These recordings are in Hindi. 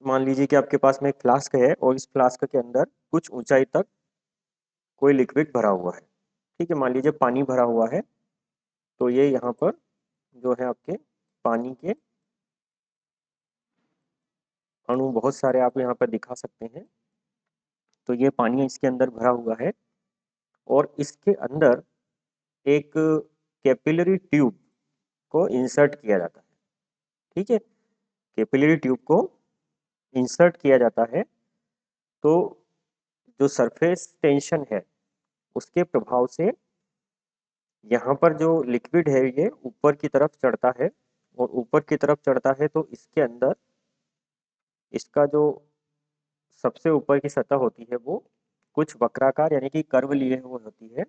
मान लीजिए कि आपके पास में एक फ्लास्क है और इस फ्लास्क के अंदर कुछ ऊंचाई तक कोई लिक्विड भरा हुआ है। ठीक है, मान लीजिए पानी भरा हुआ है। तो ये यहाँ पर जो है आपके पानी के अणु बहुत सारे आप यहाँ पर दिखा सकते हैं। तो ये पानी इसके अंदर भरा हुआ है और इसके अंदर एक कैपिलरी ट्यूब को इंसर्ट किया जाता है। ठीक है, कैपिलरी ट्यूब को इंसर्ट किया जाता है। तो जो सरफेस टेंशन है उसके प्रभाव से यहाँ पर जो लिक्विड है ये ऊपर की तरफ चढ़ता है, और ऊपर की तरफ चढ़ता है तो इसके अंदर इसका जो सबसे ऊपर की सतह होती है वो कुछ वक्राकार यानी कि कर्व लिए हुए होती है।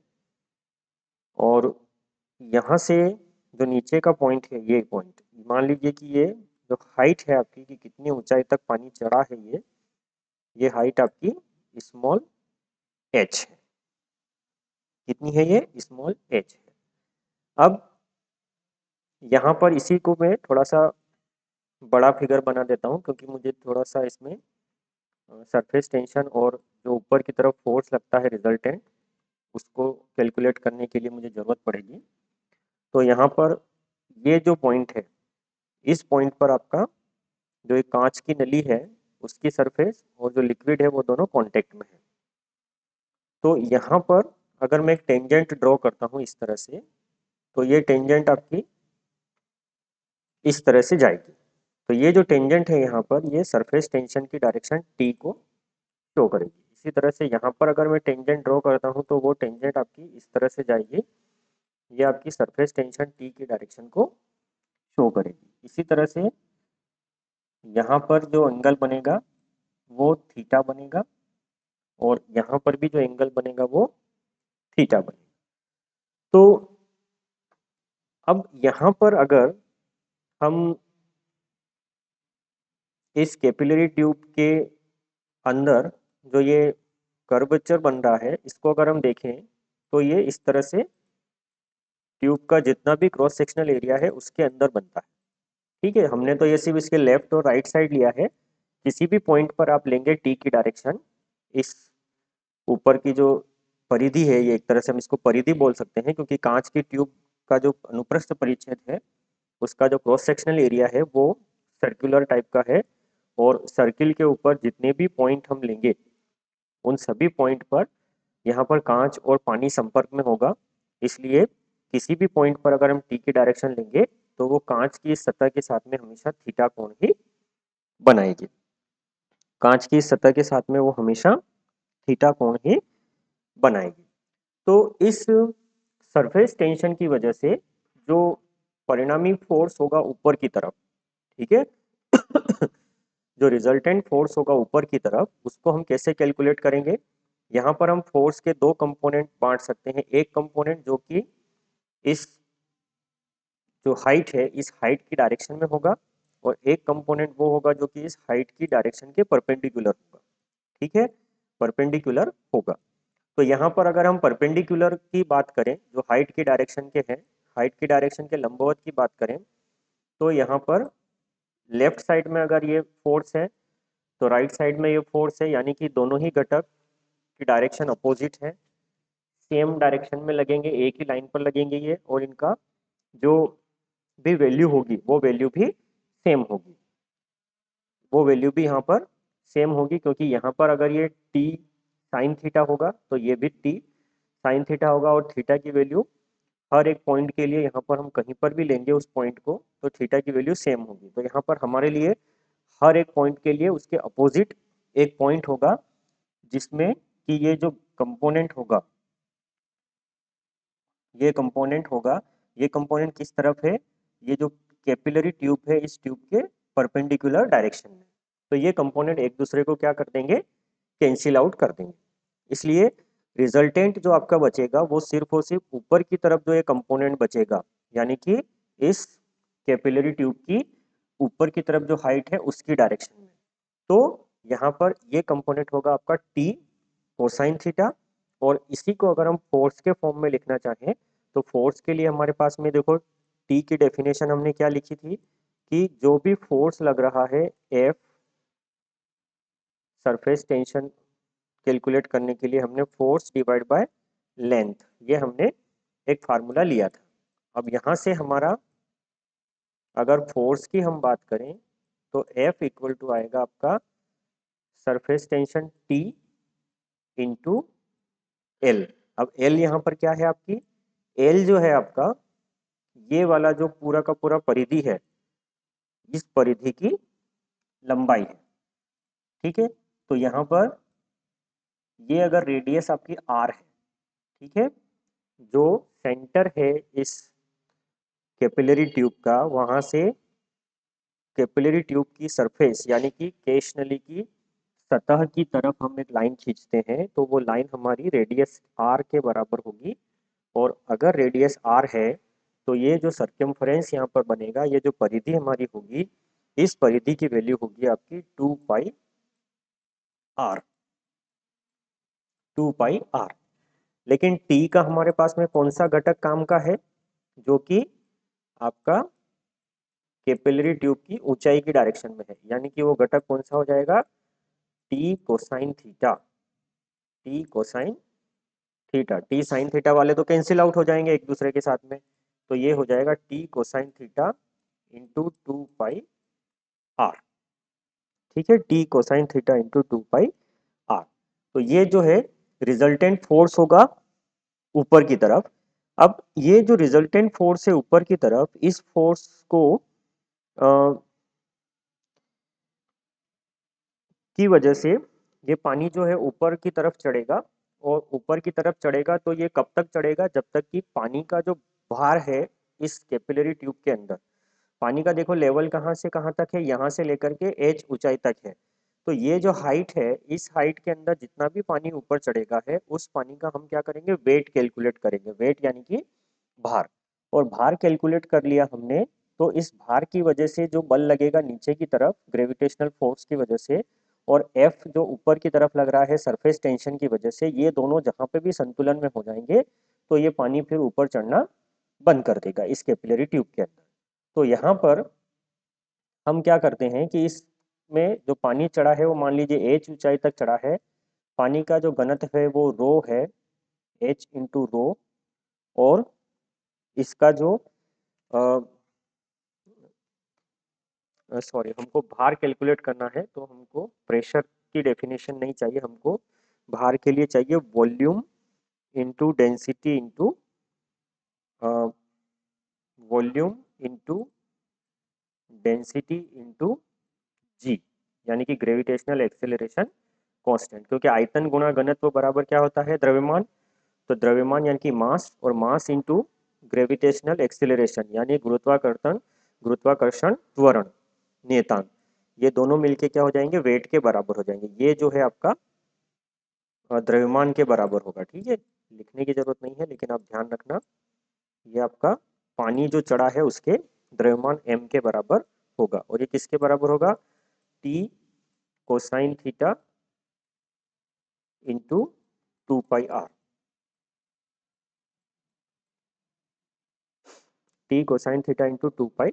और यहाँ से जो नीचे का पॉइंट है, ये पॉइंट मान लीजिए कि ये जो हाइट है आपकी कि कितनी ऊंचाई तक पानी चढ़ा है, ये हाइट आपकी स्मॉल एच है। कितनी है? ये स्मॉल एच है। अब यहाँ पर इसी को मैं थोड़ा सा बड़ा फिगर बना देता हूँ, क्योंकि मुझे थोड़ा सा इसमें सरफेस टेंशन और जो ऊपर की तरफ फोर्स लगता है रिजल्टेंट, उसको कैलकुलेट करने के लिए मुझे ज़रूरत पड़ेगी। तो यहाँ पर ये जो पॉइंट है, इस पॉइंट पर आपका जो एक कांच की नली है उसकी सरफेस और जो लिक्विड है वो दोनों कांटेक्ट में है। तो यहाँ पर अगर मैं एक टेंजेंट ड्रॉ करता हूँ इस तरह से, तो ये टेंजेंट आपकी इस तरह से जाएगी। तो ये जो टेंजेंट है यहाँ पर, ये सरफेस टेंशन की डायरेक्शन टी को शो करेगी। इसी तरह से यहाँ पर अगर मैं टेंजेंट ड्रॉ करता हूँ तो वो टेंजेंट आपकी इस तरह से जाएगी, ये आपकी सरफेस टेंशन टी की डायरेक्शन को शो करेगी। इसी तरह से यहाँ पर जो एंगल बनेगा वो थीटा बनेगा, और यहाँ पर भी जो एंगल बनेगा वो थीटा बनेगा। तो अब यहाँ पर अगर हम इस कैपिलरी ट्यूब के अंदर जो ये कर्वेचर बन रहा है, इसको अगर हम देखें तो ये इस तरह से ट्यूब का जितना भी क्रॉस सेक्शनल एरिया है उसके अंदर बनता है। ठीक है, हमने तो ये सिर्फ इसके लेफ्ट और राइट साइड लिया है। किसी भी पॉइंट पर आप लेंगे टी की डायरेक्शन, इस ऊपर की जो परिधि है, ये एक तरह से हम इसको परिधि बोल सकते हैं, क्योंकि कांच की ट्यूब का जो अनुप्रस्थ परिच्छेद है उसका जो क्रॉस सेक्शनल एरिया है वो सर्कुलर टाइप का है। और सर्किल के ऊपर जितने भी पॉइंट हम लेंगे उन सभी पॉइंट पर यहाँ पर कांच और पानी संपर्क में होगा। इसलिए किसी भी पॉइंट पर अगर हम टी की डायरेक्शन लेंगे तो वो कांच की सतह के साथ में हमेशा थीटा कोण ही बनाएगी। कांच की सतह के साथ में वो हमेशा थीटा कोण ही बनाएगी। तो इस सरफेस टेंशन की वजह से जो परिणामी फोर्स होगा ऊपर की तरफ, ठीक है, जो रिजल्टेंट फोर्स होगा ऊपर की तरफ, उसको हम कैसे कैलकुलेट करेंगे? यहाँ पर हम फोर्स के दो कंपोनेंट बांट सकते हैं। एक कंपोनेंट जो कि इस जो हाइट है इस हाइट की डायरेक्शन में होगा, और एक कंपोनेंट वो होगा जो कि इस हाइट की डायरेक्शन के परपेंडिकुलर होगा। ठीक है, परपेंडिकुलर होगा। तो यहाँ पर अगर हम परपेंडिकुलर की बात करें, जो हाइट की डायरेक्शन के हैं, हाइट की डायरेक्शन के लंबवत की बात करें, तो यहाँ पर लेफ्ट साइड में अगर ये फोर्स है तो राइट साइड में ये फोर्स है, यानी कि दोनों ही घटक की डायरेक्शन अपोजिट है, सेम डायरेक्शन में लगेंगे, एक ही लाइन पर लगेंगे ये, और इनका जो भी वैल्यू होगी वो वैल्यू भी सेम होगी। वो वैल्यू भी यहाँ पर सेम होगी, क्योंकि यहाँ पर अगर ये टी साइन थीटा होगा तो ये भी टी साइन थीटा होगा, और थीटा की वैल्यू हर एक पॉइंट के लिए यहाँ पर हम कहीं पर भी लेंगे उस पॉइंट को तो थीटा की वैल्यू सेम होगी। तो यहाँ पर हमारे लिए हर एक पॉइंट के लिए उसके अपोजिट एक पॉइंट होगा, जिसमें कि ये जो कंपोनेंट होगा, ये कंपोनेंट होगा, ये कंपोनेंट किस तरफ है? ये जो कैपिलरी ट्यूब है इस ट्यूब के परपेंडिकुलर डायरेक्शन में। तो ये कंपोनेंट एक दूसरे को क्या कर देंगे? कैंसिल आउट कर देंगे। इसलिए रिजल्टेंट जो आपका बचेगा वो सिर्फ और सिर्फ ऊपर की तरफ जो ये कंपोनेंट बचेगा, यानी कि इस कैपिलरी ट्यूब की ऊपर की तरफ जो हाइट है उसकी डायरेक्शन में। तो यहाँ पर ये कंपोनेंट होगा आपका टी कोसाइन थीटा। और इसी को अगर हम फोर्स के फॉर्म में लिखना चाहें तो फोर्स के लिए हमारे पास में देखो टी की डेफिनेशन हमने क्या लिखी थी कि जो भी फोर्स लग रहा है एफ सरफेस टेंशन कैलकुलेट करने के लिए हमने फोर्स डिवाइड बाय लेंथ, ये हमने एक फार्मूला लिया था। अब यहाँ से हमारा अगर फोर्स की हम बात करें तो F इक्वल टू आएगा आपका surface tension T into L. अब एल यहाँ पर क्या है आपकी, एल जो है आपका ये वाला जो पूरा का पूरा परिधि है, इस परिधि की लंबाई है। ठीक है, तो यहाँ पर ये अगर रेडियस आपकी आर है, ठीक है, जो सेंटर है इस कैपिलरी ट्यूब का, वहां से कैपिलरी ट्यूब की सरफेस यानी कि केश नली की सतह की तरफ हम एक लाइन खींचते हैं, तो वो लाइन हमारी रेडियस आर के बराबर होगी। और अगर रेडियस आर है तो ये जो सर्कम्फ्रेंस यहाँ पर बनेगा, ये जो परिधि हमारी होगी, इस परिधि की वैल्यू होगी आपकी 2 पाई आर, 2 पाई आर। लेकिन टी का हमारे पास में कौन सा घटक काम का है, जो कि आपका कैपिलरी ट्यूब की ऊंचाई की डायरेक्शन में है, यानी कि वो घटक कौन सा हो जाएगा, T cosine theta. T cosine theta, T sine theta वाले तो कैंसिल आउट हो जाएंगे एक दूसरे के साथ में, तो ये हो जाएगा T cosine theta into 2 pi r. ठीक है, T cosine theta into 2 pi r. तो ये जो है रिजल्टेंट फोर्स होगा ऊपर की तरफ। अब ये जो रिजल्टेंट फोर्स है ऊपर की तरफ, इस फोर्स को की वजह से ये पानी जो है ऊपर की तरफ चढ़ेगा। और ऊपर की तरफ चढ़ेगा तो ये कब तक चढ़ेगा, जब तक कि पानी का जो भार है इस कैपिलरी ट्यूब के अंदर, पानी का देखो लेवल कहाँ से कहाँ तक है, यहाँ से लेकर के एच ऊंचाई तक है। तो ये जो हाइट है, इस हाइट के अंदर जितना भी पानी ऊपर चढ़ेगा है, उस पानी का हम क्या करेंगे, वेट कैलकुलेट करेंगे। वेट यानी कि भार। और भार कैलकुलेट कर लिया हमने, तो इस भार की वजह से जो बल लगेगा नीचे की तरफ ग्रेविटेशनल फोर्स की वजह से, और एफ जो ऊपर की तरफ लग रहा है सरफेस टेंशन की वजह से, ये दोनों जहां पे भी संतुलन में हो जाएंगे तो ये पानी फिर ऊपर चढ़ना बंद कर देगा इस कैपिलरी ट्यूब के अंदर। तो यहाँ पर हम क्या करते हैं कि इसमें जो पानी चढ़ा है वो मान लीजिए एच ऊंचाई तक चढ़ा है, पानी का जो घनत्व है वो रो है, एच इंटू रो। और इसका जो सॉरी, हमको भार कैलकुलेट करना है, तो हमको प्रेशर की डेफिनेशन नहीं चाहिए, हमको भार के लिए चाहिए volume into density into volume into density into g, यानी कि ग्रेविटेशनल एक्सेलरेशन कांस्टेंट। क्योंकि आयतन गुणा घनत्व बराबर क्या होता है, द्रव्यमान। तो द्रव्यमान यानी कि मास, और मास इंटू ग्रेविटेशनल एक्सेलरेशन यानी गुरुत्वाकर्षण, गुरुत्वाकर्षण त्वरण नियतांक, ये दोनों मिलके क्या हो जाएंगे, वेट के बराबर हो जाएंगे। ये जो है आपका द्रव्यमान के बराबर होगा। ठीक है, लिखने की जरूरत नहीं है, लेकिन आप ध्यान रखना, ये आपका पानी जो चढ़ा है उसके द्रव्यमान m के बराबर होगा। और ये किसके बराबर होगा, T cosine theta into 2 pi r. T cosine theta into 2 pi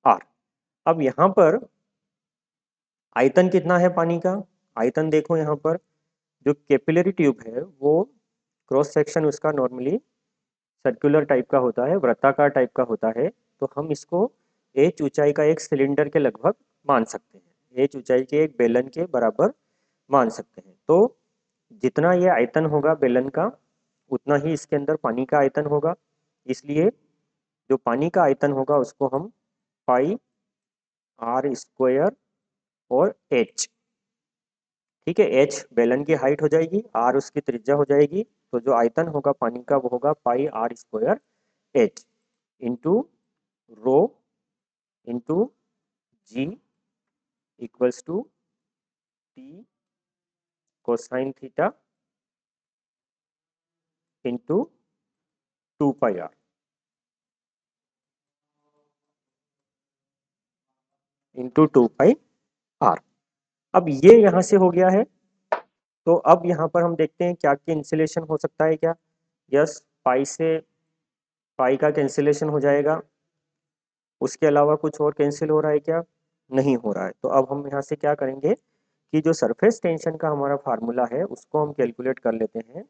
r. अब यहाँ पर आयतन कितना है पानी का, आयतन देखो यहाँ पर, जो कैपिलरी ट्यूब है वो क्रॉस सेक्शन उसका नॉर्मली सर्कुलर टाइप का होता है, वृत्ताकार टाइप का होता है। तो हम इसको एच ऊंचाई का एक सिलेंडर के लगभग मान सकते हैं, एच ऊंचाई के एक बेलन के बराबर मान सकते हैं। तो जितना ये आयतन होगा बेलन का, उतना ही इसके अंदर पानी का आयतन होगा। इसलिए जो पानी का आयतन होगा उसको हम पाई आर स्क्वायर और एच, ठीक है, एच बेलन की हाइट हो जाएगी, आर उसकी त्रिज्या हो जाएगी, तो जो आयतन होगा पानी का वो होगा pi r square h into rho into g equals to T cosine theta into 2 pi r into 2 pi r. अब ये यहाँ से हो गया है, तो अब यहाँ पर हम देखते हैं क्या क्या इंसुलेशन हो सकता है क्या। यस, पाई से पाई का कैंसिलेशन हो जाएगा, उसके अलावा कुछ और कैंसिल हो रहा है क्या, नहीं हो रहा है। तो अब हम यहाँ से क्या करेंगे कि जो सरफेस टेंशन का हमारा फार्मूला है उसको हम कैलकुलेट कर लेते हैं।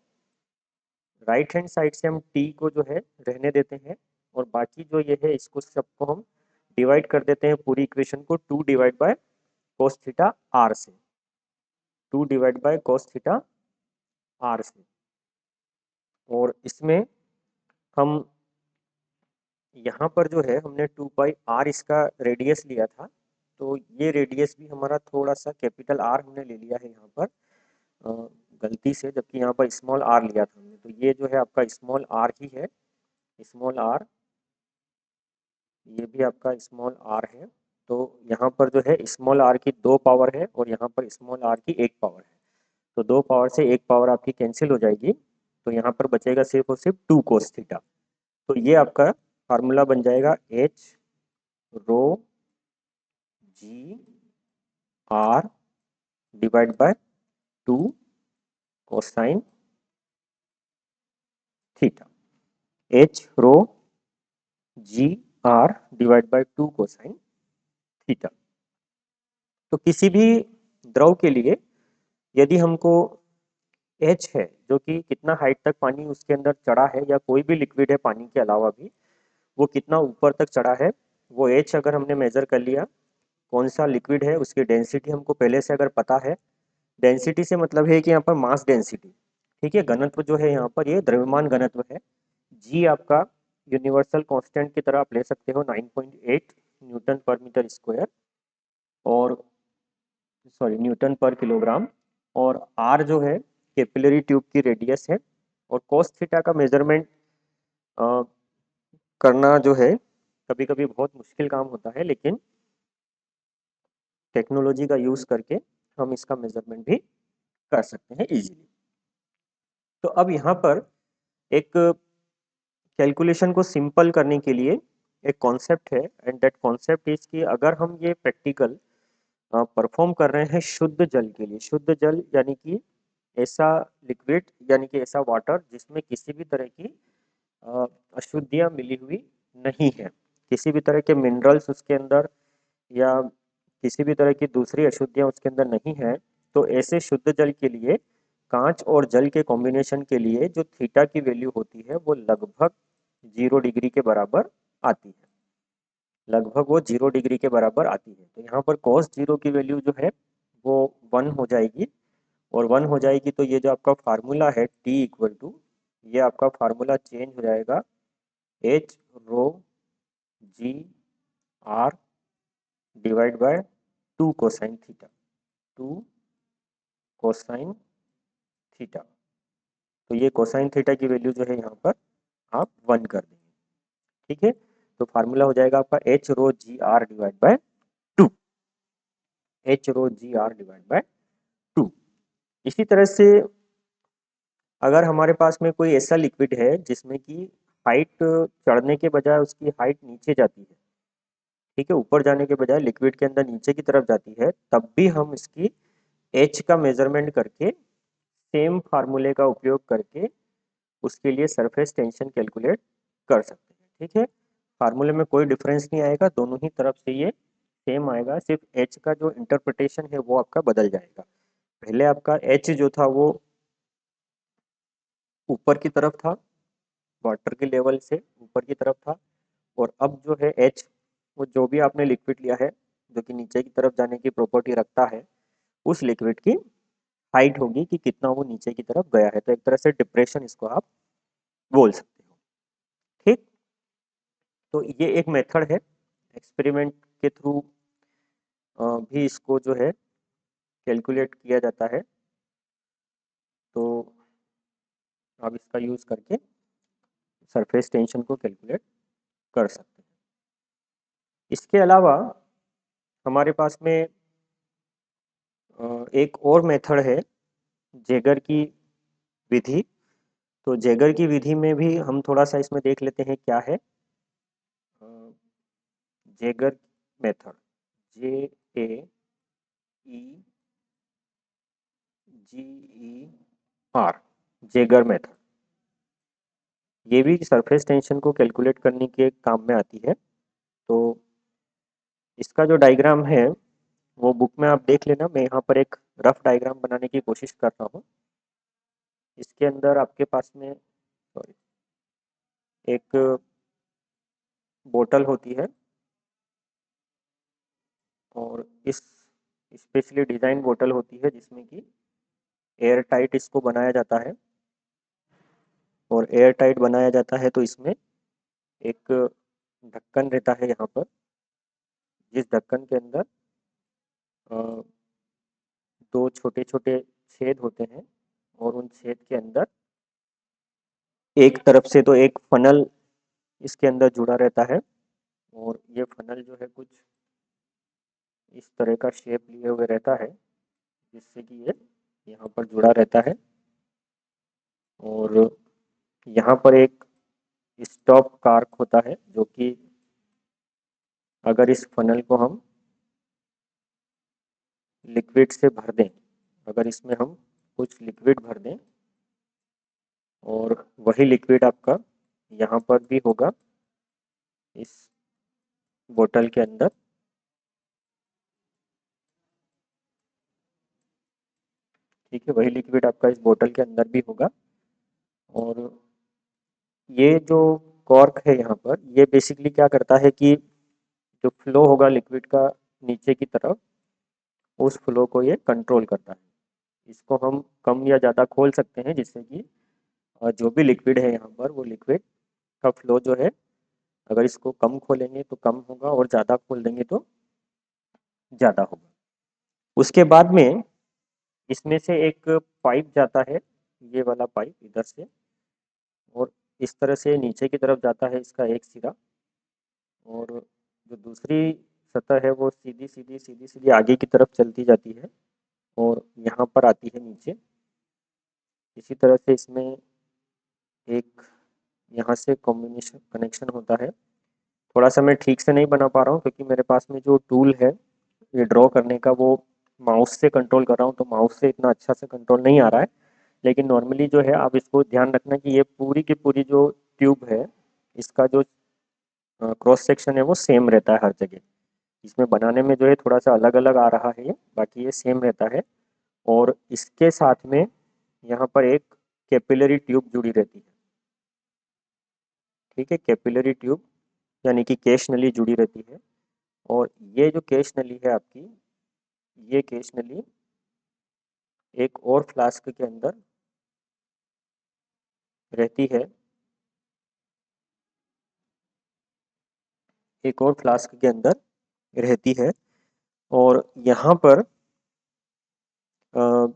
राइट हैंड साइड से हम टी को जो है रहने देते हैं और बाकी जो ये है इसको सबको हम डिवाइड कर देते हैं पूरी इक्वेशन को 2 divide by cos theta r से, 2 divide by cos theta r से। और इसमें हम यहाँ पर जो है हमने 2 पाई आर इसका रेडियस लिया था, तो ये रेडियस भी हमारा थोड़ा सा कैपिटल आर हमने ले लिया है यहाँ पर गलती से, जबकि यहाँ पर स्मॉल आर लिया था हमने। तो ये जो है आपका स्मॉल आर ही है, स्मॉल आर, ये भी आपका स्मॉल आर है। तो यहाँ पर जो है स्मॉल आर की 2 पावर है और यहाँ पर स्मॉल आर की 1 पावर है। तो 2 पावर से 1 पावर आपकी कैंसिल हो जाएगी, तो यहाँ पर बचेगा सिर्फ और सिर्फ 2 cos थीटा। तो ये आपका फार्मूला बन जाएगा h rho g r divide by 2 cosine theta, h rho g r divide by 2 cosine theta. तो किसी भी द्रव के लिए यदि हमको एच है जो कि कितना हाइट तक पानी उसके अंदर चढ़ा है, या कोई भी लिक्विड है पानी के अलावा भी वो कितना ऊपर तक चढ़ा है, वो एच अगर हमने मेजर कर लिया, कौन सा लिक्विड है उसकी डेंसिटी हमको पहले से अगर पता है, डेंसिटी से मतलब है कि यहाँ पर मास डेंसिटी, ठीक है, घनत्व जो है यहाँ पर ये द्रव्यमान घनत्व है। जी आपका यूनिवर्सल कांस्टेंट की तरह आप ले सकते हो 9.8 न्यूटन पर मीटर स्क्वायर, और सॉरी न्यूटन पर किलोग्राम। और आर जो है कैपिलरी ट्यूब की रेडियस है। और cos थीटा का मेजरमेंट करना जो है कभी कभी बहुत मुश्किल काम होता है, लेकिन टेक्नोलॉजी का यूज़ करके हम इसका मेजरमेंट भी कर सकते हैं इजीली। तो अब यहाँ पर एक कैलकुलेशन को सिंपल करने के लिए एक कॉन्सेप्ट है, एंड दैट कॉन्सेप्ट इज कि अगर हम ये प्रैक्टिकल परफॉर्म कर रहे हैं शुद्ध जल के लिए, शुद्ध जल यानी कि ऐसा लिक्विड यानी कि ऐसा वाटर जिसमें किसी भी तरह की अशुद्धियाँ मिली हुई नहीं है, किसी भी तरह के मिनरल्स उसके अंदर या किसी भी तरह की दूसरी अशुद्धियाँ उसके अंदर नहीं है, तो ऐसे शुद्ध जल के लिए कांच और जल के कॉम्बिनेशन के लिए जो थीटा की वैल्यू होती है वो लगभग 0 डिग्री के बराबर आती है, लगभग वो 0 डिग्री के बराबर आती है। तो यहाँ पर cos 0 की वैल्यू जो है वो 1 हो जाएगी, और 1 हो जाएगी तो ये जो आपका फार्मूला है T इक्वल टू, ये आपका फार्मूला चेंज हो जाएगा h rho g r divide by 2 cosine theta, 2 cosine theta. तो ये कोसाइन थीटा की वैल्यू जो है यहाँ पर आप 1 कर देंगे, ठीक है। तो फार्मूला हो जाएगा आपका h rho g r divide by 2, h rho g r divide by 2। इसी तरह से अगर हमारे पास में कोई ऐसा लिक्विड है जिसमें कि हाइट चढ़ने के बजाय उसकी हाइट नीचे जाती है, ठीक है, ऊपर जाने के बजाय लिक्विड के अंदर नीचे की तरफ जाती है, तब भी हम इसकी एच का मेजरमेंट करके सेम फार्मूले का उपयोग करके उसके लिए सरफेस टेंशन कैलकुलेट कर सकते हैं, ठीक है। फार्मूले में कोई डिफरेंस नहीं आएगा, दोनों ही तरफ से ये सेम आएगा, सिर्फ एच का जो इंटरप्रिटेशन है वो आपका बदल जाएगा। पहले आपका एच जो था वो ऊपर की तरफ था, वाटर के लेवल से ऊपर की तरफ था, और अब जो है एच वो जो भी आपने लिक्विड लिया है जो कि नीचे की तरफ जाने की प्रॉपर्टी रखता है, उस लिक्विड की हाइट होगी कि कितना वो नीचे की तरफ गया है। तो एक तरह से डिप्रेशन इसको आप बोल सकते हो, ठीक। तो ये एक मेथड है, एक्सपेरिमेंट के थ्रू भी इसको जो है कैलकुलेट किया जाता है। तो आप इसका यूज़ करके सरफेस टेंशन को कैलकुलेट कर सकते हैं। इसके अलावा हमारे पास में एक और मेथड है, जेगर की विधि। तो जेगर की विधि में भी हम थोड़ा सा इसमें देख लेते हैं क्या है। जेगर मेथड, जे ए ई जी ई आर, जेगर मेथड, ये भी सरफेस टेंशन को कैलकुलेट करने के काम में आती है। तो इसका जो डायग्राम है वो बुक में आप देख लेना, मैं यहाँ पर एक रफ डायग्राम बनाने की कोशिश कर रहा हूँ। इसके अंदर आपके पास में सॉरी एक बोतल होती है, और इस स्पेशली डिज़ाइन बोतल होती है जिसमें कि एयर टाइट इसको बनाया जाता है। और एयर टाइट बनाया जाता है तो इसमें एक ढक्कन रहता है यहाँ पर, जिस ढक्कन के अंदर अ, दो छोटे छोटे छेद होते हैं, और उन छेद के अंदर एक तरफ से तो एक फनल इसके अंदर जुड़ा रहता है, और ये फनल जो है कुछ इस तरह का शेप लिए हुए रहता है, जिससे कि ये यहाँ पर जुड़ा रहता है। और यहाँ पर एक स्टॉप कार्क होता है, जो कि अगर इस फनल को हम लिक्विड से भर दें, अगर इसमें हम कुछ लिक्विड भर दें, और वही लिक्विड आपका यहाँ पर भी होगा इस बोतल के अंदर। ठीक है, वही लिक्विड आपका इस बोतल के अंदर भी होगा। और ये जो कॉर्क है यहाँ पर, ये बेसिकली क्या करता है कि जो फ्लो होगा लिक्विड का नीचे की तरफ, उस फ्लो को ये कंट्रोल करता है। इसको हम कम या ज़्यादा खोल सकते हैं, जिससे कि जो भी लिक्विड है यहाँ पर, वो लिक्विड का फ्लो जो है, अगर इसको कम खोलेंगे तो कम होगा, और ज़्यादा खोल देंगे तो ज़्यादा होगा। उसके बाद में इसमें से एक पाइप जाता है, ये वाला पाइप इधर से, और इस तरह से नीचे की तरफ जाता है इसका एक सिरा, और जो दूसरी सतह है वो सीधी सीधी सीधी सीधी आगे की तरफ चलती जाती है, और यहाँ पर आती है नीचे। इसी तरह से इसमें एक यहाँ से कॉम्बिनेशन कनेक्शन होता है। थोड़ा सा मैं ठीक से नहीं बना पा रहा हूँ, क्योंकि मेरे पास में जो टूल है ये ड्रॉ करने का, वो माउस से कंट्रोल कर रहा हूँ, तो माउस से इतना अच्छा से कंट्रोल नहीं आ रहा है। लेकिन नॉर्मली जो है, आप इसको ध्यान रखना कि ये पूरी की पूरी जो ट्यूब है, इसका जो क्रॉस सेक्शन है वो सेम रहता है हर जगह। इसमें बनाने में जो है थोड़ा सा अलग अलग आ रहा है ये, बाकी ये सेम रहता है। और इसके साथ में यहाँ पर एक कैपिलरी ट्यूब जुड़ी रहती है। ठीक है, कैपिलरी ट्यूब यानी कि केश नली जुड़ी रहती है। और ये जो केश नली है आपकी, ये केश नली एक और फ्लास्क के अंदर रहती है, एक और फ्लास्क के अंदर रहती है। और यहाँ पर जो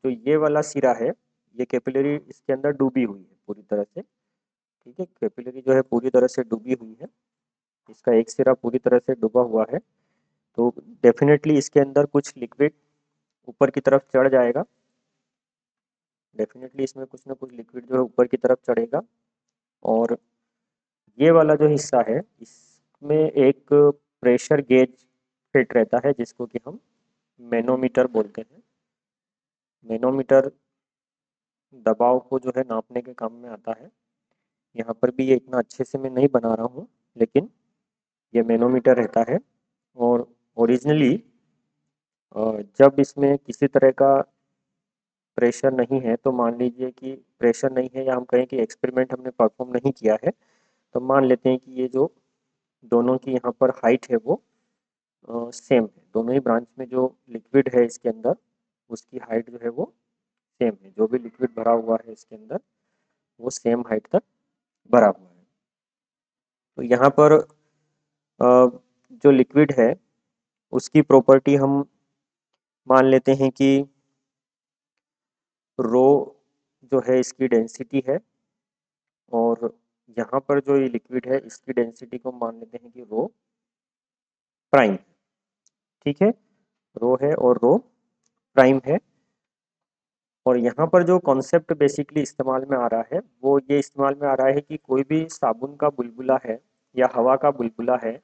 ये वाला सिरा है, ये कैपिलरी इसके अंदर डूबी हुई है पूरी तरह से। ठीक है, कैपिलरी जो है पूरी तरह से डूबी हुई है, इसका एक सिरा पूरी तरह से डूबा हुआ है। तो डेफिनेटली इसके अंदर कुछ लिक्विड ऊपर की तरफ चढ़ जाएगा, डेफिनेटली इसमें कुछ ना कुछ लिक्विड जो है ऊपर की तरफ चढ़ेगा। और ये वाला जो हिस्सा है, इसमें एक प्रेशर गेज फिट रहता है, जिसको कि हम मैनोमीटर बोलते हैं। मैनोमीटर दबाव को जो है नापने के काम में आता है। यहाँ पर भी ये इतना अच्छे से मैं नहीं बना रहा हूँ, लेकिन ये मैनोमीटर रहता है। और ओरिजिनली जब इसमें किसी तरह का प्रेशर नहीं है, तो मान लीजिए कि प्रेशर नहीं है, या हम कहें कि एक्सपेरिमेंट हमने परफॉर्म नहीं किया है, तो मान लेते हैं कि ये जो दोनों की यहाँ पर हाइट है वो सेम है। दोनों ही ब्रांच में जो लिक्विड है इसके अंदर, उसकी हाइट जो है वो सेम है। जो भी लिक्विड भरा हुआ है इसके अंदर, वो सेम हाइट तक भरा हुआ है। तो यहाँ पर जो लिक्विड है उसकी प्रॉपर्टी हम मान लेते हैं कि रो जो है इसकी डेंसिटी है, और यहाँ पर जो ये लिक्विड है इसकी डेंसिटी को मान लेते हैं कि रो प्राइम। ठीक है, रो है और रो प्राइम है। और यहाँ पर जो कॉन्सेप्ट बेसिकली इस्तेमाल में आ रहा है, वो ये इस्तेमाल में आ रहा है कि कोई भी साबुन का बुलबुला है या हवा का बुलबुला है,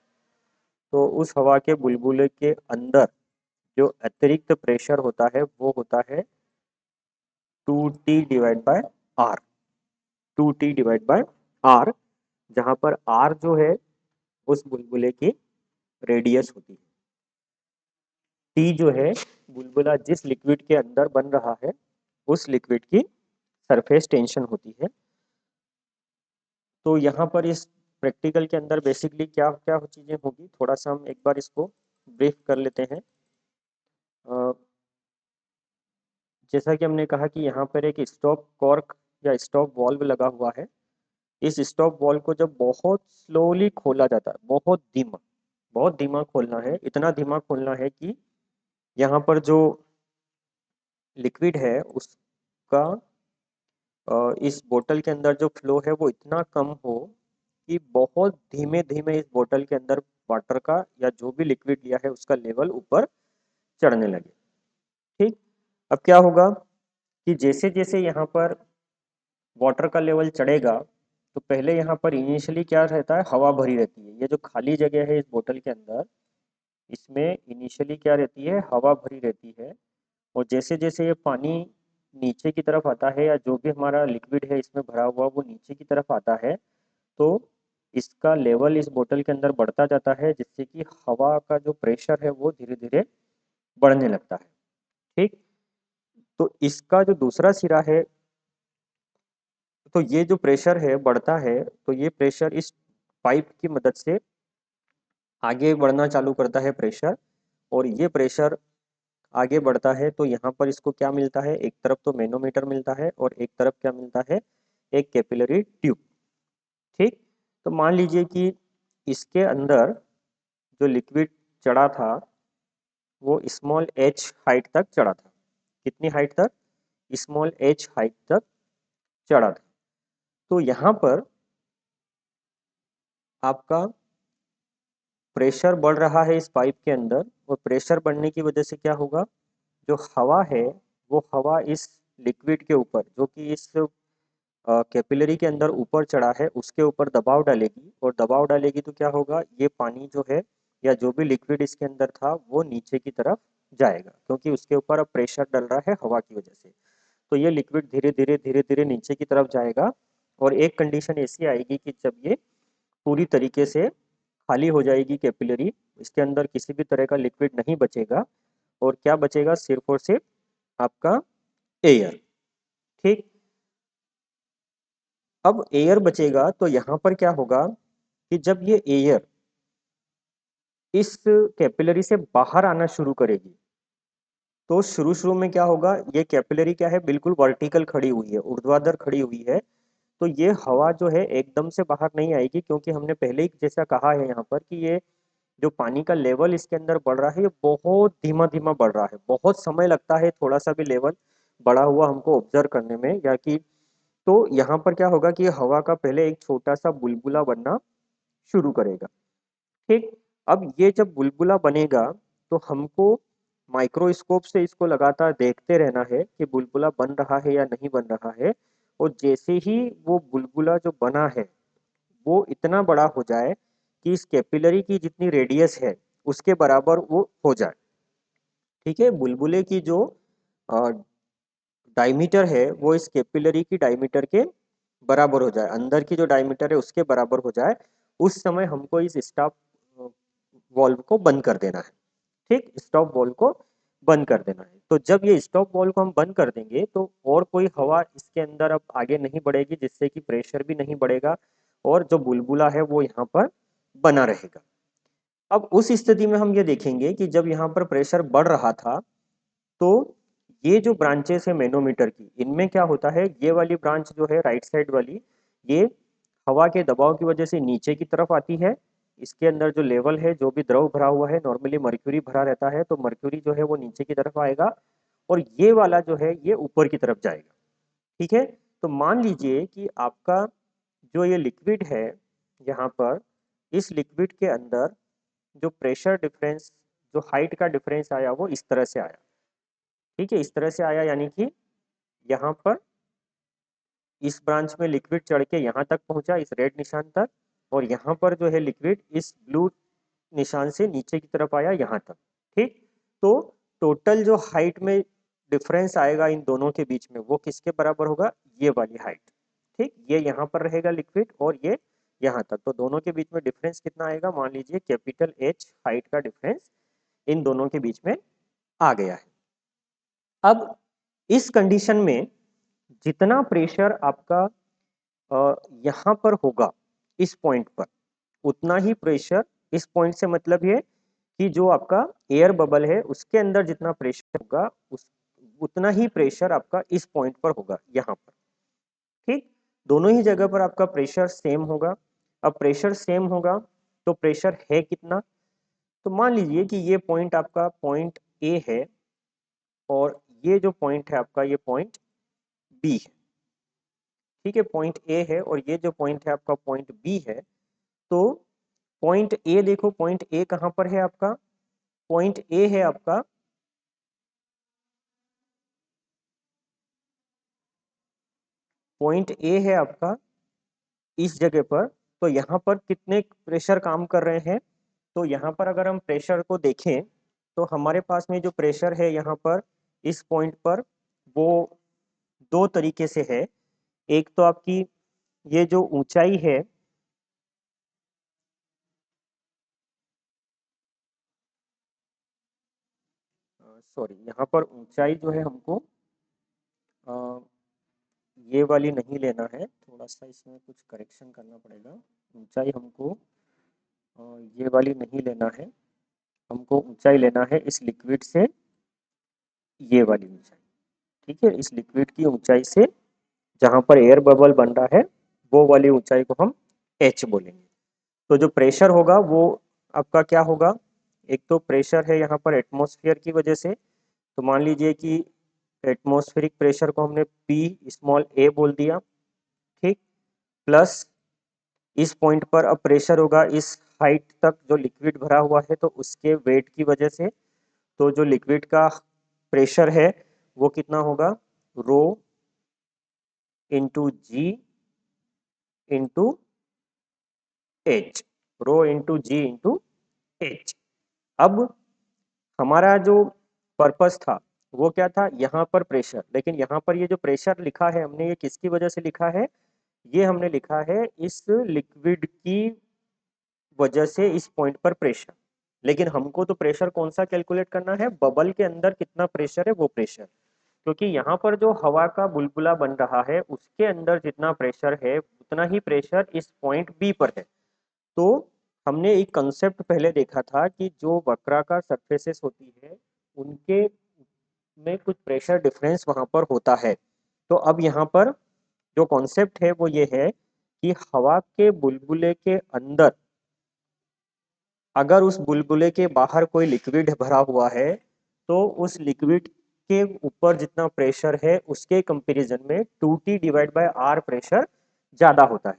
तो उस हवा के बुलबुले के अंदर जो अतिरिक्त प्रेशर होता है वो होता है 2T/R। 2T/R, जहाँ पर R जो है उस बुलबुले की रेडियस होती है। टी जो है बुलबुला जिस लिक्विड के अंदर बन रहा है उस लिक्विड की सरफेस टेंशन होती है। तो यहाँ पर इस प्रैक्टिकल के अंदर बेसिकली क्या क्या चीज़ें होगी, थोड़ा सा हम एक बार इसको ब्रीफ कर लेते हैं। जैसा कि हमने कहा कि यहाँ पर एक स्टॉप कॉर्क या स्टॉप वॉल्व लगा हुआ है। इस स्टॉप वॉल्व को जब बहुत स्लोली खोला जाता है, बहुत धीमा खोलना है, इतना धीमा खोलना है कि यहाँ पर जो लिक्विड है उसका इस बोतल के अंदर जो फ्लो है वो इतना कम हो कि बहुत धीमे धीमे इस बोतल के अंदर वाटर का या जो भी लिक्विड लिया है उसका लेवल ऊपर चढ़ने लगे। ठीक, अब क्या होगा कि जैसे जैसे यहाँ पर वाटर का लेवल चढ़ेगा तो पहले यहाँ पर इनिशियली क्या रहता है, हवा भरी रहती है। ये जो खाली जगह है इस बोतल के अंदर, इसमें इनिशियली क्या रहती है, हवा भरी रहती है। और जैसे जैसे ये पानी नीचे की तरफ आता है या जो भी हमारा लिक्विड है इसमें भरा हुआ वो नीचे की तरफ आता है तो इसका लेवल इस बोतल के अंदर बढ़ता जाता है, जिससे कि हवा का जो प्रेशर है वो धीरे धीरे बढ़ने लगता है। ठीक, तो इसका जो दूसरा सिरा है, तो ये जो प्रेशर है बढ़ता है तो ये प्रेशर इस पाइप की मदद से आगे बढ़ना चालू करता है प्रेशर। और ये प्रेशर आगे बढ़ता है तो यहाँ पर इसको क्या मिलता है, एक तरफ तो मैनोमीटर मिलता है और एक तरफ क्या मिलता है, एक कैपिलरी ट्यूब। ठीक, तो मान लीजिए कि इसके अंदर जो लिक्विड चढ़ा था वो स्मॉल एच हाइट तक चढ़ा था। कितनी हाइट तक, स्मॉल एच हाइट तक चढ़ा था। तो यहाँ पर आपका प्रेशर बढ़ रहा है इस पाइप के अंदर और प्रेशर बढ़ने की वजह से क्या होगा, जो हवा है वो हवा इस लिक्विड के ऊपर जो कि इस कैपिलरी के अंदर ऊपर चढ़ा है उसके ऊपर दबाव डालेगी। और दबाव डालेगी तो क्या होगा, ये पानी जो है या जो भी लिक्विड इसके अंदर था वो नीचे की तरफ जाएगा, क्योंकि उसके ऊपर अब प्रेशर डल रहा है हवा की वजह से। तो ये लिक्विड धीरे धीरे नीचे की तरफ जाएगा। और एक कंडीशन ऐसी आएगी कि जब ये पूरी तरीके से खाली हो जाएगी कैपिलरी, इसके अंदर किसी भी तरह का लिक्विड नहीं बचेगा और क्या बचेगा, सिर्फ और सिर्फ आपका एयर। ठीक, अब एयर बचेगा तो यहाँ पर क्या होगा कि जब ये एयर इस कैपिलरी से बाहर आना शुरू करेगी तो शुरू शुरू में क्या होगा, ये कैपिलरी क्या है, बिल्कुल वर्टिकल खड़ी हुई है, ऊर्ध्वाधर खड़ी हुई है। तो ये हवा जो है एकदम से बाहर नहीं आएगी, क्योंकि हमने पहले ही जैसा कहा है यहाँ पर कि ये जो पानी का लेवल इसके अंदर बढ़ रहा है ये बहुत धीमा धीमा बढ़ रहा है, बहुत समय लगता है थोड़ा सा भी लेवल बढ़ा हुआ हमको ऑब्जर्व करने में। या कि तो यहाँ पर क्या होगा कि हवा का पहले एक छोटा सा बुलबुला बनना शुरू करेगा। ठीक, अब ये जब बुलबुला बनेगा तो हमको माइक्रोस्कोप से इसको लगातार देखते रहना है कि बुलबुला बन रहा है या नहीं बन रहा है। और जैसे ही वो बुलबुला जो बना है वो इतना बड़ा हो जाए कि इस कैपिलरी की जितनी रेडियस है उसके बराबर वो हो जाए। ठीक है, बुलबुले की जो डायमीटर है वो इस कैपिलरी की डायमीटर के बराबर हो जाए, अंदर की जो डायमीटर है उसके बराबर हो जाए, उस समय हमको इस स्टॉप वॉल्व को बंद कर देना है। ठीक, स्टॉप वॉल्व को बंद कर देना है। तो जब ये स्टॉप वॉल्व को हम बंद कर देंगे तो और कोई हवा इसके अंदर अब आगे नहीं बढ़ेगी, जिससे कि प्रेशर भी नहीं बढ़ेगा और जो बुलबुला है वो यहाँ पर बना रहेगा। अब उस स्थिति में हम ये देखेंगे कि जब यहाँ पर प्रेशर बढ़ रहा था तो ये जो ब्रांचेस है मैनोमीटर की, इनमें क्या होता है, ये वाली ब्रांच जो है राइट साइड वाली, ये हवा के दबाव की वजह से नीचे की तरफ आती है। इसके अंदर जो लेवल है, जो भी द्रव भरा हुआ है, नॉर्मली मर्क्यूरी भरा रहता है तो मर्क्यूरी जो है वो नीचे की तरफ आएगा और ये वाला जो है ये ऊपर की तरफ जाएगा। ठीक है, तो मान लीजिए कि आपका जो ये लिक्विड है यहाँ पर, इस लिक्विड के अंदर जो प्रेशर डिफरेंस, जो हाइट का डिफरेंस आया वो इस तरह से आया। ठीक है, इस तरह से आया, यानी कि यहाँ पर इस ब्रांच में लिक्विड चढ़ के यहाँ तक पहुंचा, इस रेड निशान तक, और यहाँ पर जो है लिक्विड इस ब्लू निशान से नीचे की तरफ आया यहाँ तक। ठीक, तो टोटल जो हाइट में डिफरेंस आएगा इन दोनों के बीच में वो किसके बराबर होगा, ये वाली हाइट। ठीक, ये यहाँ पर रहेगा लिक्विड और ये यहाँ तक, तो दोनों के बीच में डिफरेंस कितना आएगा, मान लीजिए कैपिटल एच हाइट का डिफरेंस इन दोनों के बीच में आ गया है। अब इस कंडीशन में जितना प्रेशर आपका यहाँ पर होगा इस पॉइंट पर, उतना ही प्रेशर इस पॉइंट से मतलब ये कि जो आपका एयर बबल है उसके अंदर जितना प्रेशर होगा उतना ही प्रेशर आपका इस पॉइंट पर होगा यहाँ पर। ठीक, दोनों ही जगह पर आपका प्रेशर सेम होगा। अब प्रेशर सेम होगा तो प्रेशर है कितना, तो मान लीजिए कि ये पॉइंट आपका पॉइंट ए है और ये जो पॉइंट है आपका ये पॉइंट बी है। ठीक है, पॉइंट ए है और ये जो पॉइंट है आपका पॉइंट बी है। तो पॉइंट ए देखो, पॉइंट ए कहाँ पर है आपका, पॉइंट ए है आपका पॉइंट ए है आपका इस जगह पर। तो यहाँ पर कितने प्रेशर काम कर रहे हैं, तो यहाँ पर अगर हम प्रेशर को देखें तो हमारे पास में जो प्रेशर है यहाँ पर इस पॉइंट पर वो दो तरीके से है। एक तो आपकी ये जो ऊंचाई है, सॉरी यहाँ पर ऊंचाई जो है हमको अ, ये वाली नहीं लेना है, थोड़ा सा इसमें कुछ करेक्शन करना पड़ेगा। ऊंचाई हमको ये वाली नहीं लेना है, हमको ऊंचाई लेना है इस लिक्विड से ये वाली ऊंचाई। ठीक है, इस लिक्विड की ऊंचाई से जहां पर एयर बबल बन रहा है वो वाली ऊंचाई को हम एच बोलेंगे। तो जो प्रेशर होगा वो आपका क्या होगा, एक तो प्रेशर है यहाँ पर एटमॉस्फेयर की वजह से, तो मान लीजिए कि एटमॉस्फेरिक प्रेशर को हमने पी स्मॉल ए बोल दिया। ठीक, प्लस इस पॉइंट पर अब प्रेशर होगा इस हाइट तक जो लिक्विड भरा हुआ है तो उसके वेट की वजह से, तो जो लिक्विड का प्रेशर है वो कितना होगा, रो इंटू जी इंटू एच, रो इंटू जी इंटू एच। अब हमारा जो पर्पस था वो क्या था, यहाँ पर प्रेशर, लेकिन यहाँ पर ये जो प्रेशर लिखा है हमने ये किसकी वजह से लिखा है, ये हमने लिखा है इस लिक्विड की वजह से इस पॉइंट पर प्रेशर। लेकिन हमको तो प्रेशर कौन सा कैलकुलेट करना है, बबल के अंदर कितना प्रेशर है वो प्रेशर, क्योंकि यहाँ पर जो हवा का बुलबुला बन रहा है उसके अंदर जितना प्रेशर है उतना ही प्रेशर इस पॉइंट बी पर है। तो हमने एक कंसेप्ट पहले देखा था कि जो वक्राकार सरफेसेस होती है उनके में कुछ प्रेशर डिफरेंस वहां पर होता है। तो अब यहाँ पर जो कॉन्सेप्ट है वो ये है कि हवा के बुलबुले के अंदर अगर उस बुलबुले के बाहर कोई लिक्विड भरा हुआ है तो उस लिक्विड के ऊपर जितना प्रेशर है उसके कंपैरिजन में 2T divide by are pressure ज्यादा होता है।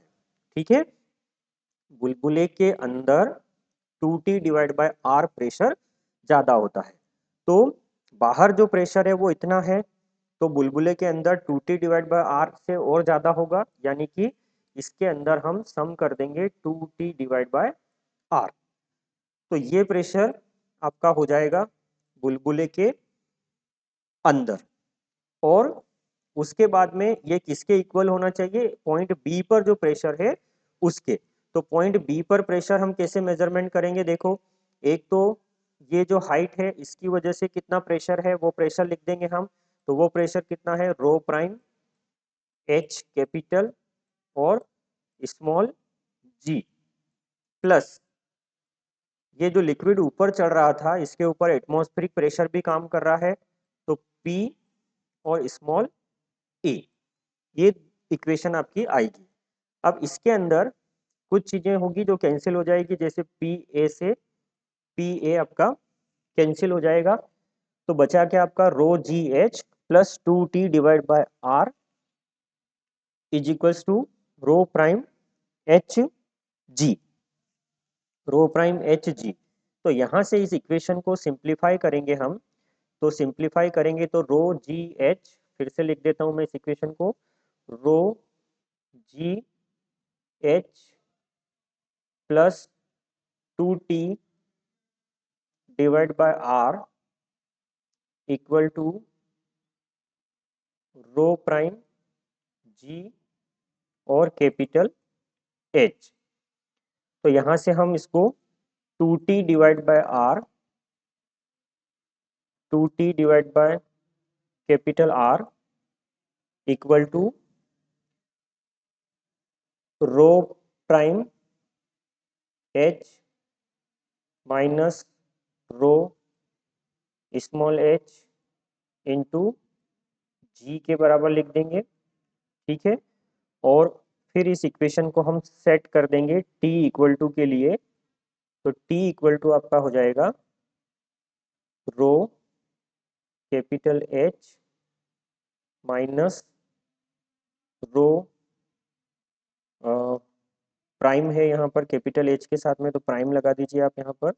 ठीक है, बुलबुले के अंदर 2T divide by are pressure ज्यादा होता है। तो बाहर जो प्रेशर है वो इतना है, तो बुलबुले के अंदर 2T डिवाइड बाय आर से और ज्यादा होगा, यानी कि इसके अंदर हम सम कर देंगे 2T डिवाइड बाय आर। तो ये प्रेशर आपका हो जाएगा बुलबुले के अंदर। और उसके बाद में ये किसके इक्वल होना चाहिए, पॉइंट बी पर जो प्रेशर है उसके। तो पॉइंट बी पर प्रेशर हम कैसे मेजरमेंट करेंगे, देखो एक तो ये जो हाइट है इसकी वजह से कितना प्रेशर है वो प्रेशर लिख देंगे हम। तो वो प्रेशर कितना है, रो प्राइम एच कैपिटल और स्मॉल जी, प्लस ये जो लिक्विड ऊपर चढ़ रहा था इसके ऊपर एटमॉस्फेरिक प्रेशर भी काम कर रहा है, तो P और स्मॉल a, ये इक्वेशन आपकी आएगी। अब इसके अंदर कुछ चीजें होगी जो कैंसिल हो जाएगी, जैसे पी ए से पी ए आपका कैंसिल हो जाएगा, तो बचा क्या आपका rho g h plus 2T divide by r is equals to rho prime h g, rho prime h g. तो यहां से इस इक्वेशन को सिंप्लीफाई करेंगे हम, तो सिंप्लीफाई करेंगे तो रो जी एच, फिर से लिख देता हूं मैं इस इक्वेशन को, rho g h plus 2T divide by r equal to rho prime g और कैपिटल एच। तो यहां से हम इसको 2T डिवाइड बाय आर 2t divide by capital R equal to rho prime H minus rho small h into g के बराबर लिख देंगे। ठीक है, और फिर इस इक्वेशन को हम सेट कर देंगे t इक्वल टू के लिए। तो t इक्वल टू आपका हो जाएगा rho capital H minus rho prime है यहाँ पर कैपिटल H के साथ में, तो प्राइम लगा दीजिए आप यहाँ पर,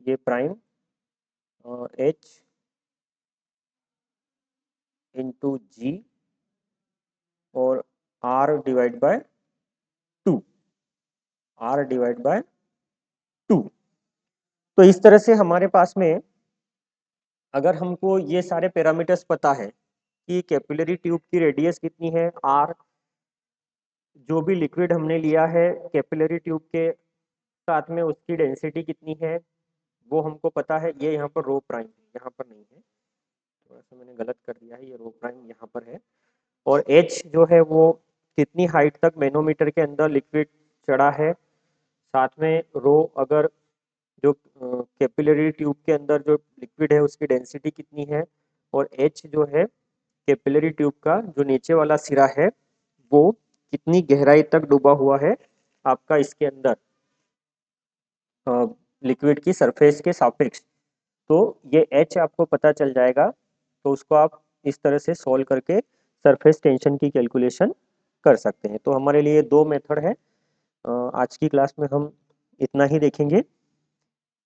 ये प्राइम H इंटू जी और R divide by 2, R divide by 2। तो इस तरह से हमारे पास में अगर हमको ये सारे पैरामीटर्स पता है कि कैपिलरी ट्यूब की रेडियस कितनी है, R, जो भी लिक्विड हमने लिया है कैपिलरी ट्यूब के साथ में उसकी डेंसिटी कितनी है वो हमको पता है। ये यहाँ पर रो प्राइम है, यहाँ पर नहीं है, थोड़ा सा मैंने गलत कर दिया है, ये रो प्राइम यहाँ पर है। और H जो है वो कितनी हाइट तक मैनोमीटर के अंदर लिक्विड चढ़ा है, साथ में रो अगर जो कैपिलरी ट्यूब के अंदर जो लिक्विड है उसकी डेंसिटी कितनी है, और H जो है कैपिलरी ट्यूब का जो नीचे वाला सिरा है वो कितनी गहराई तक डूबा हुआ है आपका इसके अंदर लिक्विड की सरफेस के सापेक्ष। तो ये H आपको पता चल जाएगा, तो उसको आप इस तरह से सॉल्व करके सरफेस टेंशन की कैलकुलेशन कर सकते हैं। तो हमारे लिए दो मेथड है। आज की क्लास में हम इतना ही देखेंगे।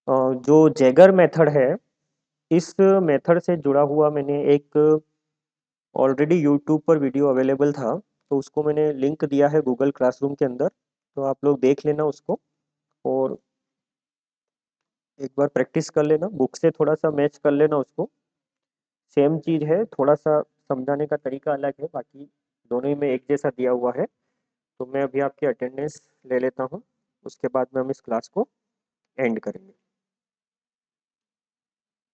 जो जैगर मेथड है, इस मेथड से जुड़ा हुआ मैंने एक ऑलरेडी यूट्यूब पर वीडियो अवेलेबल था, तो उसको मैंने लिंक दिया है गूगल क्लासरूम के अंदर, तो आप लोग देख लेना उसको और एक बार प्रैक्टिस कर लेना, बुक से थोड़ा सा मैच कर लेना उसको। सेम चीज़ है, थोड़ा सा समझाने का तरीका अलग है, बाकी दोनों ही में एक जैसा दिया हुआ है। तो मैं अभी आपकी अटेंडेंस ले लेता हूँ, उसके बाद में हम इस क्लास को एंड करेंगे।